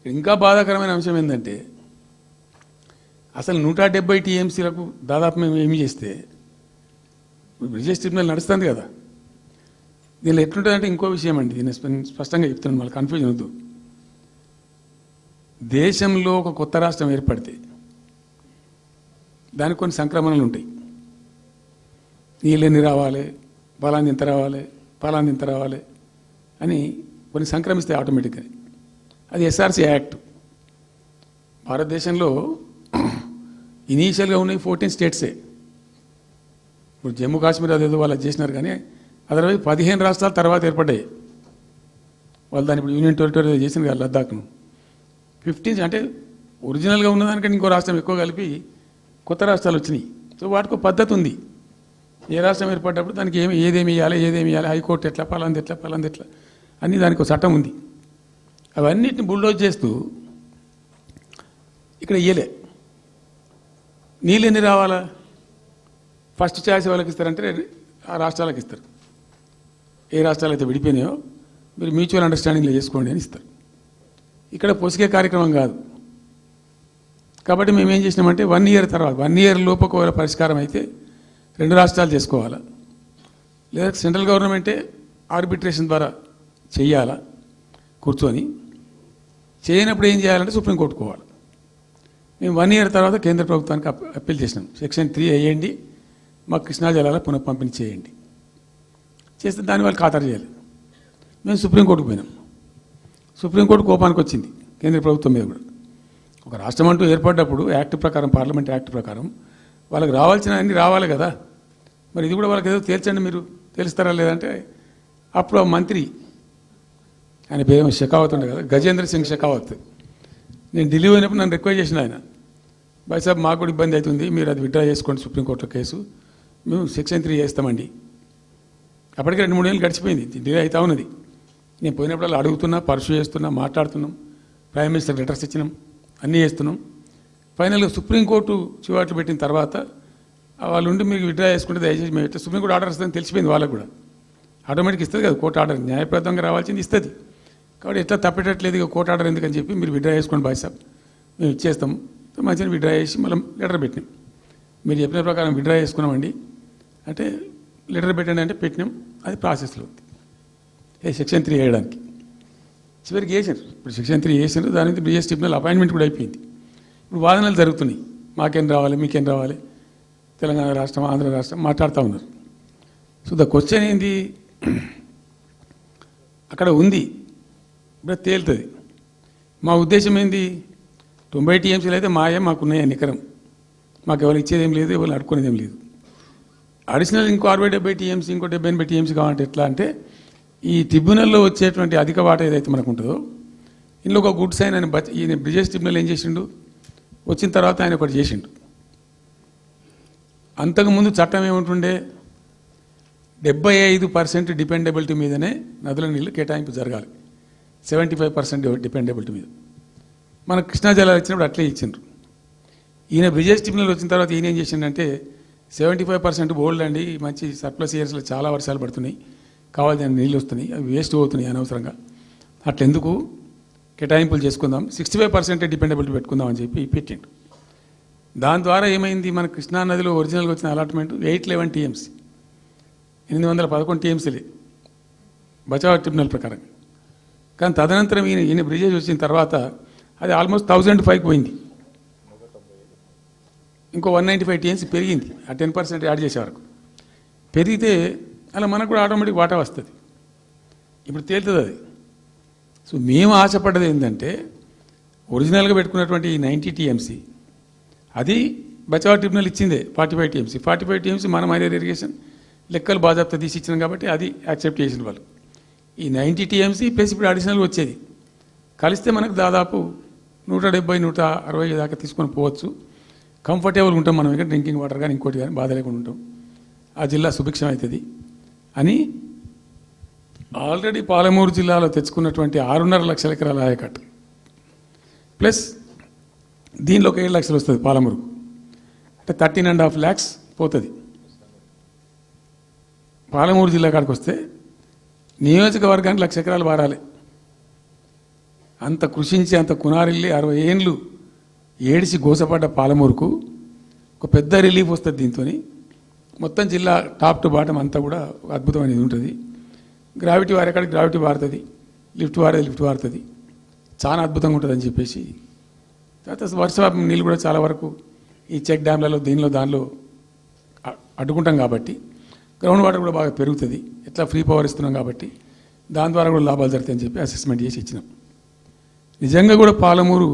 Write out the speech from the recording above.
ఇంకా బాధాకరమైన అంశం ఏంటంటే అసలు 170 టీఎంసీలకు దాదాపు మేము ఏమి చేస్తే బ్రిజేష్ ట్రిబ్యునల్ నడుస్తుంది కదా. దీనిలో ఎట్లుంటుందంటే ఇంకో విషయం అండి, దీన్ని స్పష్టంగా చెప్తున్నాను, మళ్ళీ కన్ఫ్యూజన్ వద్దు. దేశంలో ఒక కొత్త రాష్ట్రం ఏర్పడితే దానికి కొన్ని సంక్రమణలు ఉంటాయి. నీళ్ళెన్ని రావాలి, ఫలాన్ని ఇంత రావాలి, ఫలాన్ని ఇంత రావాలి అని కొన్ని సంక్రమిస్తాయి ఆటోమేటిక్గా. అది ఎస్ఆర్సీ యాక్ట్. భారతదేశంలో ఇనీషియల్గా ఉన్నాయి 14 స్టేట్సే. ఇప్పుడు జమ్మూ కాశ్మీర్ అదేదో వాళ్ళు చేసినారు, కానీ అదర్వైజ్ 15 రాష్ట్రాలు తర్వాత ఏర్పడ్డాయి. వాళ్ళు దాన్ని ఇప్పుడు యూనియన్ టెరిటరీ చేసింది కదా లద్దాఖ్ను. 15 అంటే ఒరిజినల్గా ఉన్నదానికంటే ఇంకో రాష్ట్రం ఎక్కువ కలిపి కొత్త రాష్ట్రాలు వచ్చినాయి. సో వాటికి పద్ధతి ఉంది. ఏ రాష్ట్రం ఏర్పడ్డప్పుడు దానికి ఏదేమి ఇవ్వాలి, హైకోర్టు ఎట్లా, పలాంది ఎట్లా అన్నీ దానికి ఒక చట్టం ఉంది. అవన్నిటిని బుల్డోజ్ చేస్తూ ఇక్కడ ఇయ్యలే. నీళ్ళు ఎన్ని రావాలా, ఫస్ట్ ఛాయిస్ వాళ్ళకి ఇస్తారంటే ఆ రాష్ట్రాలకు ఇస్తారు. ఏ రాష్ట్రాలు అయితే విడిపోయినాయో మీరు మ్యూచువల్ అండర్స్టాండింగ్లో చేసుకోండి అని ఇస్తారు. ఇక్కడ పొసికే కార్యక్రమం కాదు. కాబట్టి మేము ఏం చేసినామంటే 1 ఇయర్ తర్వాత 1 ఇయర్ లోపు ఒకవేళ పరిష్కారం అయితే 2 రాష్ట్రాలు చేసుకోవాలా, లేదా సెంట్రల్ గవర్నమెంటే ఆర్బిట్రేషన్ ద్వారా చెయ్యాలా కూర్చొని. చేయనప్పుడు ఏం చేయాలంటే సుప్రీంకోర్టు పోవాలి. మేము 1 ఇయర్ తర్వాత కేంద్ర ప్రభుత్వానికి అప్పీల్ చేసినాం. సెక్షన్ 3 వేయండి, మాకు కృష్ణా జలాల పునఃపంపిణీ చేయండి. చేస్తే దాన్ని వాళ్ళు ఖాతరు చేయాలి. మేము సుప్రీంకోర్టుకు పోయినాం. సుప్రీంకోర్టు కోపానికి వచ్చింది కేంద్ర ప్రభుత్వం మీద కూడా. ఒక రాష్ట్రం అంటూ ఏర్పడ్డప్పుడు యాక్ట్ ప్రకారం, పార్లమెంట్ యాక్ట్ ప్రకారం వాళ్ళకి రావాల్సిన అన్నీ రావాలి కదా. మరి ఇది కూడా వాళ్ళకి ఏదో తేల్చండి, మీరు తెలుస్తారా లేదంటే అప్పుడు ఆ మంత్రి, ఆయన పేరు షెకావత్ ఉండే కదా, గజేంద్ర సింగ్ షెకావత్, నేను ఢిల్లీ పోయినప్పుడు నన్ను రిక్వెస్ట్ చేసిన ఆయన, భాయ్ సాబ్ మాకు కూడా ఇబ్బంది అవుతుంది, మీరు అది విత్డ్రా చేసుకోండి సుప్రీంకోర్టులో కేసు, మేము సెక్షన్ 3 చేస్తామండి. అప్పటికి 2-3 ఏళ్ళు గడిచిపోయింది, డిలే అవుతా ఉన్నది. నేను పోయినప్పుడు అలా అడుగుతున్నా, పర్సూ చేస్తున్నా, మాట్లాడుతున్నాం, ప్రైమ్ మినిస్టర్ లెటర్స్ ఇచ్చినాం, అన్నీ చేస్తున్నాం. ఫైనల్గా సుప్రీంకోర్టు చివాట్లు పెట్టిన తర్వాత వాళ్ళు ఉండి మీకు విత్డ్రా చేసుకుంటే దయచేసి మేము ఎట్లా సుప్రీంకోర్టు ఆర్డర్ వస్తుందని తెలిసిపోయింది వాళ్ళకు కూడా. ఆటోమేటిక్ ఇస్తుంది కదా కోర్టు ఆర్డర్, న్యాయప్రదంగా రావాల్సింది ఇస్తుంది. కాబట్టి ఎట్లా తప్పేటట్లేదు ఇక కోర్టు ఆర్డర్ ఎందుకని చెప్పి మీరు విత్డ్రా చేసుకోండి భాయ్ సాబ్, మేము ఇచ్చేస్తాం. మంచిగా విత్డ్రా చేసి మళ్ళీ లెటర్ పెట్టినాం. మీరు చెప్పిన ప్రకారం విత్డ్రా చేసుకున్నామండి అంటే లెటర్ పెట్టండి అంటే పెట్టినాం. అది ప్రాసెస్లో ఉంది సెక్షన్ 3 వేయడానికి. చివరికి వేసారు. ఇప్పుడు సెక్షన్ 3 వేసారు. దాని మీద బ్రిజేష్ ట్రిబ్యునల్ అపాయింట్మెంట్ కూడా అయిపోయింది. ఇప్పుడు వాదనలు జరుగుతున్నాయి, మాకేం రావాలి, మీకేం రావాలి, తెలంగాణ రాష్ట్రం, ఆంధ్ర రాష్ట్రం మాట్లాడుతూ ఉన్నారు. సో ద క్వశ్చన్ ఏంది, అక్కడ ఉంది, ఇప్పుడు తేలుతుంది. మా ఉద్దేశం ఏంది, 90 టీఎంసీలు అయితే మాకున్నాయి నికరం, మాకు ఎవరు ఇచ్చేది ఏం లేదు, ఎవరు అడుక్కునేది ఏం లేదు. అడిషనల్ ఇంకో 60-70 టీఎంసీ, ఇంకో 70-80 టీఎంసీ కావాలంటే ఎట్లా అంటే ఈ ట్రిబ్యునల్లో వచ్చేటువంటి అధిక వాటా ఏదైతే మనకు ఉంటుందో ఇందులో ఒక గుడ్ సైన్ అని ఈయన బ్రిజేష్ ట్రిబ్యునల్ ఏం చేసిండు, వచ్చిన తర్వాత ఆయన ఒకటి చేసిండు. అంతకుముందు చట్టం ఏముంటుండే, 75% డిపెండబిలిటీ మీదనే నదుల నీళ్ళు కేటాయింపు జరగాలి, 75% డిపెండబిలిటీ మీద. మనకు కృష్ణా జలాలు ఇచ్చినప్పుడు అట్లే ఇచ్చిండ్రు. ఈయన బ్రిజేష్ ట్రిబ్యునల్ వచ్చిన తర్వాత ఈయన ఏం చేసిండంటే 75% బోల్డ్ అండి, మంచి సర్ప్లస్ ఇయర్స్లో చాలా వర్షాలు పడుతున్నాయి, కావాల్సిన నీళ్ళు వస్తున్నాయి, అవి వేస్ట్ అవుతున్నాయి అనవసరంగా, అట్లెందుకు కేటాయింపులు చేసుకుందాం, 65% డిపెండబిలిటీ పెట్టుకుందాం అని చెప్పి పెట్టిండు. దాని ద్వారా ఏమైంది, మన కృష్ణా నదిలో ఒరిజినల్గా వచ్చిన అలాట్మెంట్ 811 టీఎంసీ, 811 టీఎంసీలే బచావ్ ట్రిబ్యునల్ ప్రకారం. కానీ తదనంతరం ఈయన బ్రిజేష్ వచ్చిన తర్వాత అది ఆల్మోస్ట్ 1005కి పోయింది. ఇంకో 195 టీఎంసీ పెరిగింది, ఆ 10% యాడ్ చేసే వరకు పెరిగితే అలా మనకు కూడా ఆటోమేటిక్ వాటా వస్తుంది. ఇప్పుడు తేలుతుంది అది. సో మేము ఆశపడ్డది ఏంటంటే ఒరిజినల్గా పెట్టుకున్నటువంటి ఈ 90 టీఎంసీ అది బచావ్ ట్రిబ్యునల్ ఇచ్చిందే 45 టీఎంసీ. 45 టీఎంసీ మన మైనర్ ఇరిగేషన్ లెక్కలు బాజాప్తా తీసి ఇచ్చినాం కాబట్టి అది యాక్సెప్ట్ చేసిన వాళ్ళు. ఈ 90 టీఎంసీ ప్లస్ ఇప్పుడు అడిషనల్గా వచ్చేది కలిస్తే మనకు దాదాపు 170-160 దాకా తీసుకొని పోవచ్చు. కంఫర్టబుల్గా ఉంటాం మనం, ఇక్కడ డ్రింకింగ్ వాటర్ కానీ ఇంకోటి కానీ బాధ లేకుండా ఉంటాం, ఆ జిల్లా సుభిక్షం అవుతుంది అని ఆల్రెడీ పాలమూరు జిల్లాలో తెచ్చుకున్నటువంటి 6.5 లక్షల ఎకరాల ఆయకట్టు ప్లస్ దీనిలో ఒక 7 లక్షలు వస్తుంది పాలమూరు, అంటే 13.5 lakhs పోతుంది. పాలమూరు జిల్లా కాడికి వస్తే నియోజకవర్గానికి 1,00,000 ఎకరాలు వారాలి. అంత కృషించి అంత కునారిల్లి 60 ఏండ్లు ఏడిసి గోసపడ్డ పాలమూరుకు ఒక పెద్ద రిలీఫ్ వస్తుంది దీంతో. మొత్తం జిల్లా టాప్ టు బాటం అంతా కూడా ఒక అద్భుతమైనది ఉంటుంది. గ్రావిటీ వారెక్కడికి గ్రావిటీ వారుతుంది, లిఫ్ట్ వారుతుంది, చాలా అద్భుతంగా ఉంటుందని చెప్పేసి. తర్వాత వర్షపాతం నీళ్ళు కూడా చాలా వరకు ఈ చెక్ డ్యామ్లలో దానిలో అడ్డుకుంటాం కాబట్టి గ్రౌండ్ వాటర్ కూడా బాగా పెరుగుతుంది. ఎట్లా ఫ్రీ పవర్ ఇస్తున్నాం కాబట్టి దాని ద్వారా కూడా లాభాలు జరుగుతాయని చెప్పి అసెస్మెంట్ చేసి ఇచ్చినాం. నిజంగా కూడా పాలమూరు